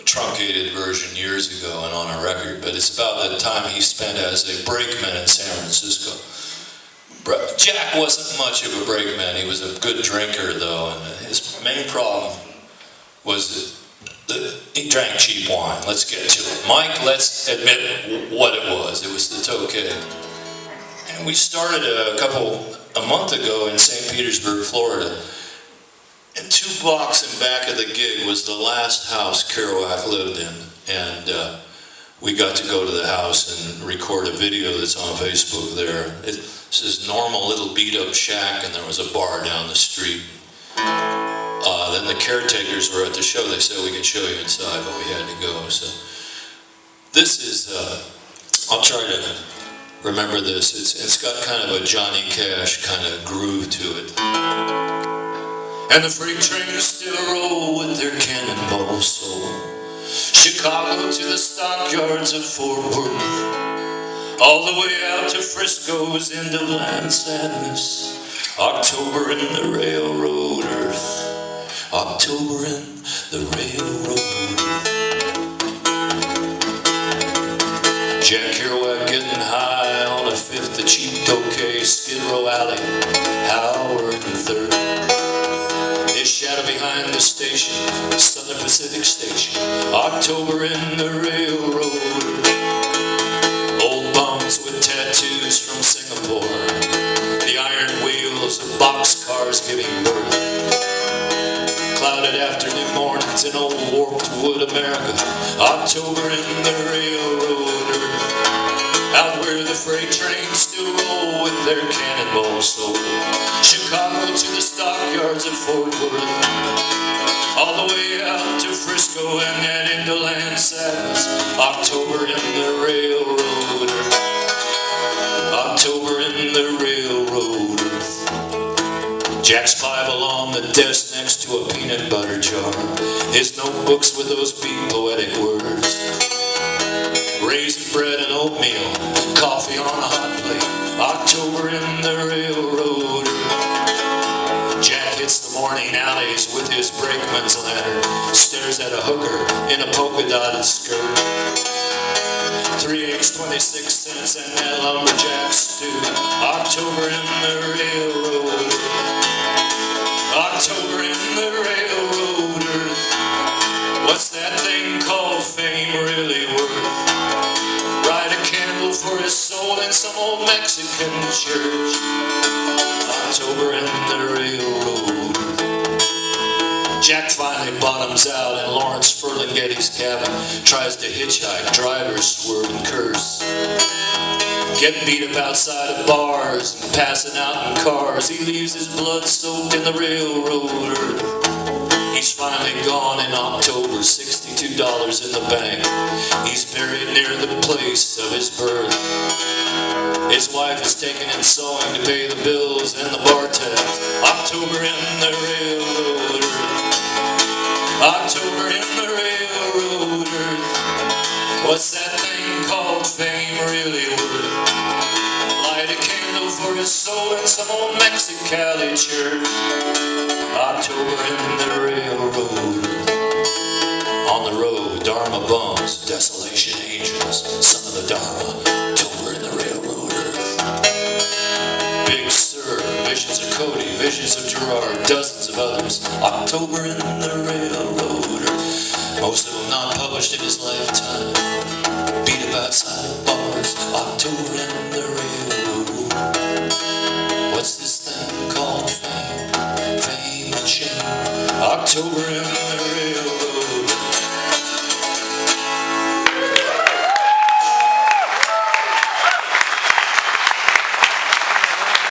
truncated version years ago and on a record, but it's about the time he spent as a brakeman in San Francisco. Jack wasn't much of a brakeman. He was a good drinker, though, and his main problem was that he drank cheap wine. Let's get to it. Mike, let's admit what it was. It was the Tokay. And we started a month ago in St. Petersburg, Florida. And 2 blocks in back of the gig was the last house Kerouac lived in. And we got to go to the house and record a video that's on Facebook there. It's this normal little beat-up shack, and there was a bar down the street. Then the caretakers were at the show. They said we could show you inside, but we had to go. So this is, I'll try to remember this. It's got kind of a Johnny Cash kind of groove to it. And the freight trains still roll with their cannonball soul. Chicago to the stockyards of Fort Worth, all the way out to Frisco's end of land sadness. October in the railroad earth. October in the railroad earth. Jack Kerouac getting high on a 5th of cheap Tokay, Skid Row Alley, Howard and 3rd. His shadow behind the station, Southern Pacific Station. October in the railroad earth. Old bums with tattoos from Singapore. The iron wheels of boxcars giving birth. Clouded afternoon mornings in old warped wood America. October in the railroad earth. Out where the freight trains still roll with their cannonball soul. Chicago to the stockyards of Fort Worth, all the way out to Frisco and that into land sadness. October in the railroad earth. October in the railroad earth. Jack's Bible on the desk next to a peanut butter jar. His notebooks with those big poetic words. Raisin bread and oatmeal, coffee on a hot plate. October in the railroad earth. Jack hits the morning alleys with his brakeman's lantern. Stares at a hooker in a polka-dotted skirt. 3 eggs, 26 cents, and that lumberjack stew. October in the railroad earth. October in the railroad earth. What's that thing called fame really worth? Light a candle for his soul in some old Mexican church. October in the railroad earth. Jack finally bottoms out in Lawrence Ferlinghetti's cabin. Tries to hitchhike, drivers swerve and curse. Getting beat up outside of bars and passing out in cars. He leaves his blood soaked in the railroad earth. He's finally gone in October, $62 in the bank. He's buried near the place of his birth. His wife is taking in sewing to pay the bills and the bar tabs. October in the railroad earth. October in the railroad earth. What's that thing called fame really worth? Light a candle for his soul in some old Mexicali church. October in the railroad earth. On the road, Dharma bums, desolation angels, son of the Dharma. October in the railroad earth. Big Sur, visions of Cody, visions of Gerard, dozens of others. October in the railroad earth. Most of them not published in his lifetime. Beat up outside of bars. October in the railroad. What's this thing called fame? Fame and shame. October in